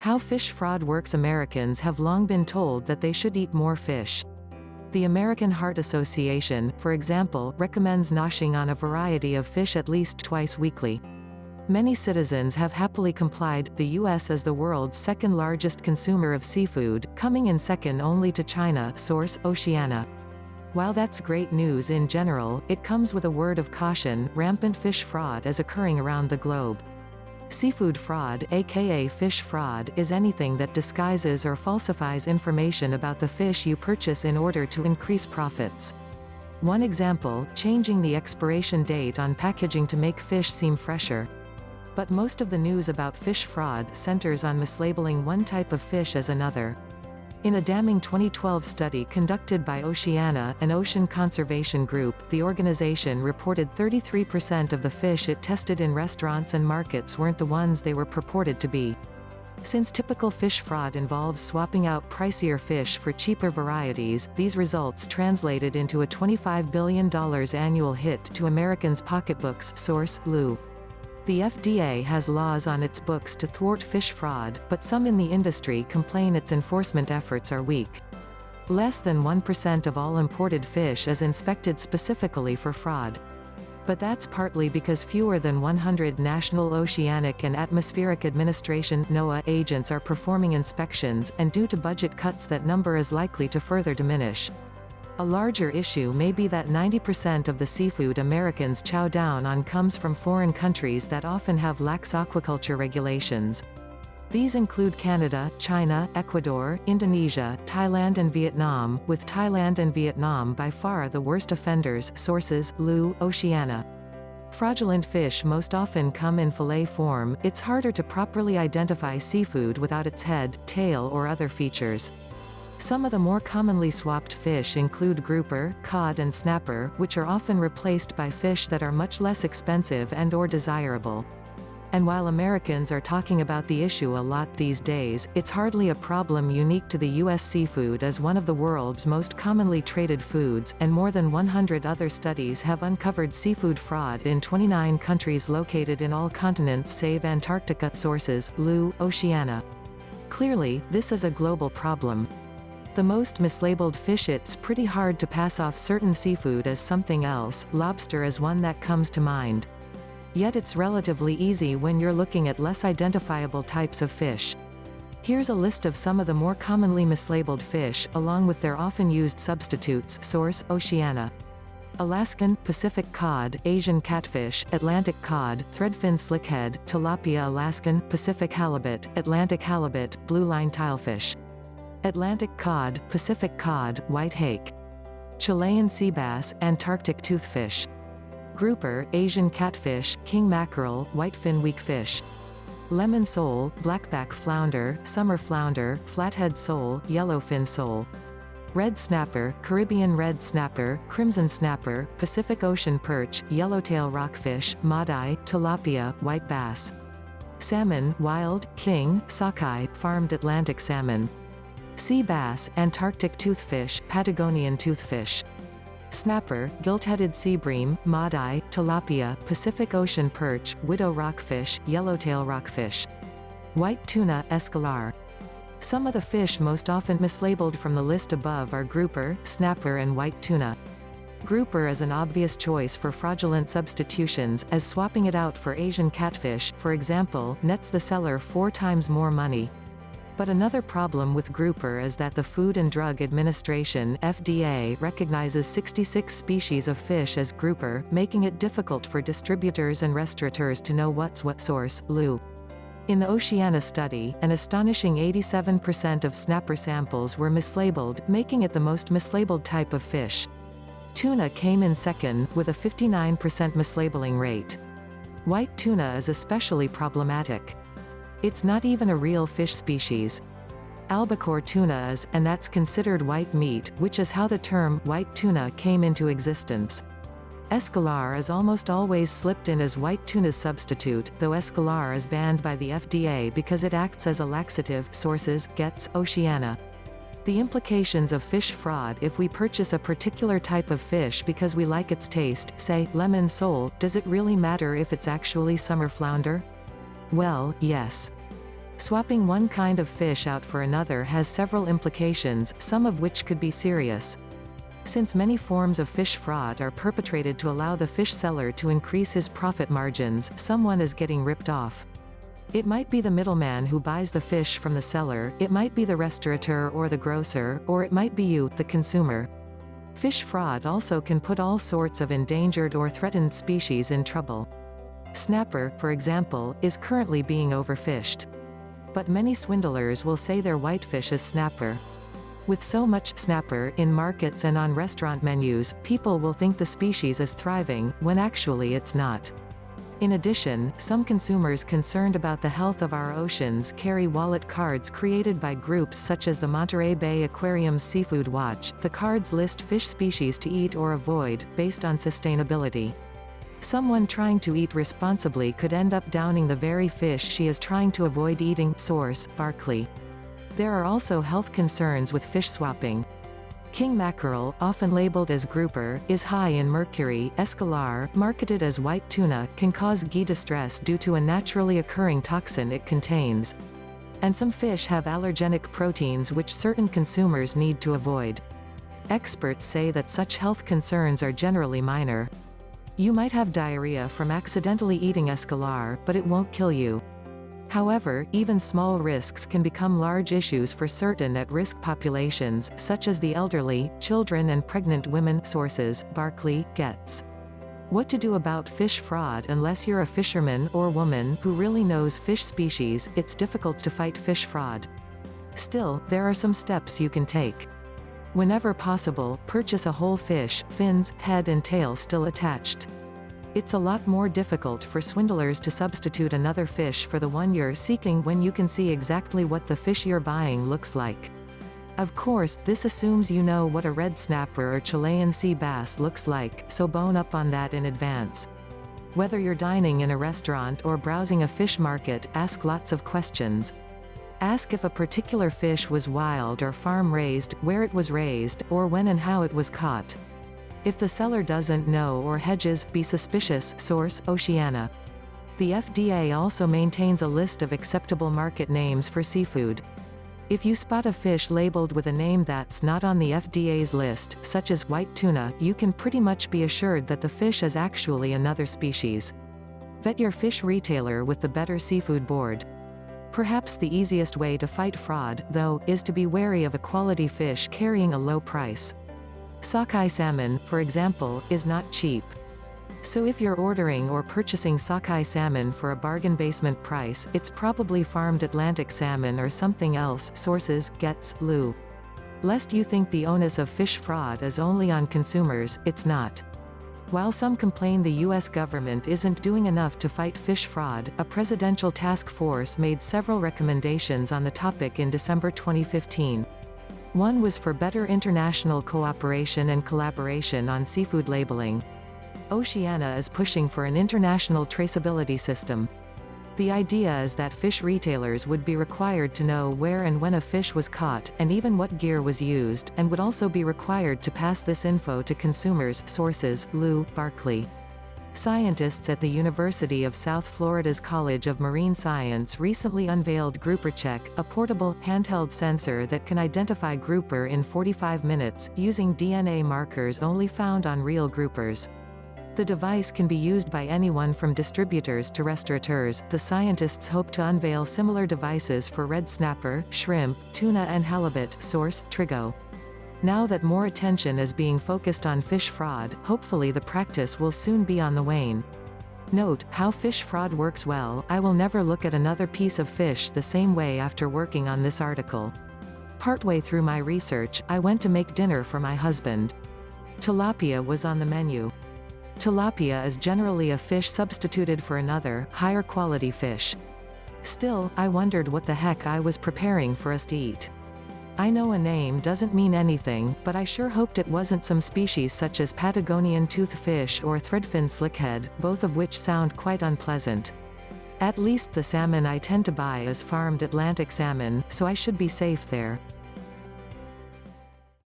How fish fraud works. Americans have long been told that they should eat more fish. The American Heart Association, for example, recommends noshing on a variety of fish at least twice weekly. Many citizens have happily complied. The U.S. is the world's second largest consumer of seafood, coming in second only to China. Source: Oceana. While that's great news in general, it comes with a word of caution: rampant fish fraud is occurring around the globe. Seafood fraud, aka fish fraud, is anything that disguises or falsifies information about the fish you purchase in order to increase profits. One example: changing the expiration date on packaging to make fish seem fresher. But most of the news about fish fraud centers on mislabeling one type of fish as another. In a damning 2012 study conducted by Oceana, an ocean conservation group, the organization reported 33% of the fish it tested in restaurants and markets weren't the ones they were purported to be. Since typical fish fraud involves swapping out pricier fish for cheaper varieties, these results translated into a $25 billion annual hit to Americans' pocketbooks. Source: Lou. The FDA has laws on its books to thwart fish fraud, but some in the industry complain its enforcement efforts are weak. Less than 1% of all imported fish is inspected specifically for fraud. But that's partly because fewer than 100 National Oceanic and Atmospheric Administration (NOAA) agents are performing inspections, and due to budget cuts that number is likely to further diminish. A larger issue may be that 90% of the seafood Americans chow down on comes from foreign countries that often have lax aquaculture regulations. These include Canada, China, Ecuador, Indonesia, Thailand and Vietnam, with Thailand and Vietnam by far the worst offenders. Sources: Lou, Oceana. Fraudulent fish most often come in fillet form. It's harder to properly identify seafood without its head, tail or other features. Some of the more commonly swapped fish include grouper, cod and snapper, which are often replaced by fish that are much less expensive and/or desirable. And while Americans are talking about the issue a lot these days, it's hardly a problem unique to the U.S. Seafood is one of the world's most commonly traded foods, and more than 100 other studies have uncovered seafood fraud in 29 countries located in all continents save Antarctica. Sources: Lou, Oceana. Clearly, this is a global problem. The most mislabeled fish. It's pretty hard to pass off certain seafood as something else. Lobster is one that comes to mind. Yet it's relatively easy when you're looking at less identifiable types of fish. Here's a list of some of the more commonly mislabeled fish, along with their often used substitutes. Source: Oceana. Alaskan, Pacific cod, Asian catfish, Atlantic cod, threadfin slickhead, tilapia. Alaskan, Pacific halibut, Atlantic halibut, blue line tilefish. Atlantic cod, Pacific cod, white hake. Chilean sea bass, Antarctic toothfish. Grouper, Asian catfish, king mackerel, whitefin weakfish. Lemon sole, blackback flounder, summer flounder, flathead sole, yellowfin sole. Red snapper, Caribbean red snapper, crimson snapper, Pacific Ocean perch, yellowtail rockfish, maadai, tilapia, white bass. Salmon, wild, king, sockeye, farmed Atlantic salmon. Sea bass, Antarctic toothfish, Patagonian toothfish. Snapper, gilt-headed sea bream, maadai, tilapia, Pacific Ocean perch, widow rockfish, yellowtail rockfish. White tuna, escolar. Some of the fish most often mislabeled from the list above are grouper, snapper and white tuna. Grouper is an obvious choice for fraudulent substitutions, as swapping it out for Asian catfish, for example, nets the seller 4 times more money. But another problem with grouper is that the Food and Drug Administration (FDA) recognizes 66 species of fish as grouper, making it difficult for distributors and restaurateurs to know what's what. Source: Lou. In the Oceana study, an astonishing 87% of snapper samples were mislabeled, making it the most mislabeled type of fish. Tuna came in second, with a 59% mislabeling rate. White tuna is especially problematic. It's not even a real fish species. Albacore tuna is, and that's considered white meat, which is how the term white tuna came into existence. Escolar is almost always slipped in as white tuna's substitute, though escolar is banned by the FDA because it acts as a laxative. Sources: Getz, Oceana. The implications of fish fraud: if we purchase a particular type of fish because we like its taste, say, lemon sole, does it really matter if it's actually summer flounder? Well, yes. Swapping one kind of fish out for another has several implications, some of which could be serious. Since many forms of fish fraud are perpetrated to allow the fish seller to increase his profit margins, someone is getting ripped off. It might be the middleman who buys the fish from the seller, it might be the restaurateur or the grocer, or it might be you, the consumer. Fish fraud also can put all sorts of endangered or threatened species in trouble. Snapper, for example, is currently being overfished. But many swindlers will say their whitefish is snapper. With so much snapper in markets and on restaurant menus, people will think the species is thriving, when actually it's not. In addition, some consumers concerned about the health of our oceans carry wallet cards created by groups such as the Monterey Bay Aquarium's Seafood Watch. The cards list fish species to eat or avoid, based on sustainability. Someone trying to eat responsibly could end up downing the very fish she is trying to avoid eating. Source: Barkley. There are also health concerns with fish swapping. King mackerel, often labeled as grouper, is high in mercury. Escolar, marketed as white tuna, can cause GI distress due to a naturally occurring toxin it contains. And some fish have allergenic proteins which certain consumers need to avoid. Experts say that such health concerns are generally minor. You might have diarrhea from accidentally eating escolar, but it won't kill you. However, even small risks can become large issues for certain at-risk populations, such as the elderly, children and pregnant women. Sources: Barkley, Getz. What to do about fish fraud? Unless you're a fisherman or woman who really knows fish species, it's difficult to fight fish fraud. Still, there are some steps you can take. Whenever possible, purchase a whole fish, fins, head and tail still attached. It's a lot more difficult for swindlers to substitute another fish for the one you're seeking when you can see exactly what the fish you're buying looks like. Of course, this assumes you know what a red snapper or Chilean sea bass looks like, so bone up on that in advance. Whether you're dining in a restaurant or browsing a fish market, ask lots of questions. Ask if a particular fish was wild or farm-raised, where it was raised, or when and how it was caught. If the seller doesn't know or hedges, be suspicious. Source: Oceana. The FDA also maintains a list of acceptable market names for seafood. If you spot a fish labeled with a name that's not on the FDA's list, such as white tuna, you can pretty much be assured that the fish is actually another species. Vet your fish retailer with the Better Seafood Board. Perhaps the easiest way to fight fraud, though, is to be wary of a quality fish carrying a low price. Sockeye salmon, for example, is not cheap. So if you're ordering or purchasing sockeye salmon for a bargain basement price, it's probably farmed Atlantic salmon or something else. Sources: Getz, Lou. Lest you think the onus of fish fraud is only on consumers, it's not. While some complain the U.S. government isn't doing enough to fight fish fraud, a presidential task force made several recommendations on the topic in December 2015. One was for better international cooperation and collaboration on seafood labeling. Oceana is pushing for an international traceability system. The idea is that fish retailers would be required to know where and when a fish was caught, and even what gear was used, and would also be required to pass this info to consumers. Sources: Lou, Barkley. Scientists at the University of South Florida's College of Marine Science recently unveiled GrouperCheck, a portable, handheld sensor that can identify grouper in 45 minutes, using DNA markers only found on real groupers. The device can be used by anyone from distributors to restaurateurs. The scientists hope to unveil similar devices for red snapper, shrimp, tuna and halibut. Source: Trigo. Now that more attention is being focused on fish fraud, hopefully the practice will soon be on the wane. Note how fish fraud works. Well, I will never look at another piece of fish the same way after working on this article. Partway through my research, I went to make dinner for my husband. Tilapia was on the menu. Tilapia is generally a fish substituted for another, higher quality fish. Still, I wondered what the heck I was preparing for us to eat. I know a name doesn't mean anything, but I sure hoped it wasn't some species such as Patagonian toothfish or threadfin slickhead, both of which sound quite unpleasant. At least the salmon I tend to buy is farmed Atlantic salmon, so I should be safe there.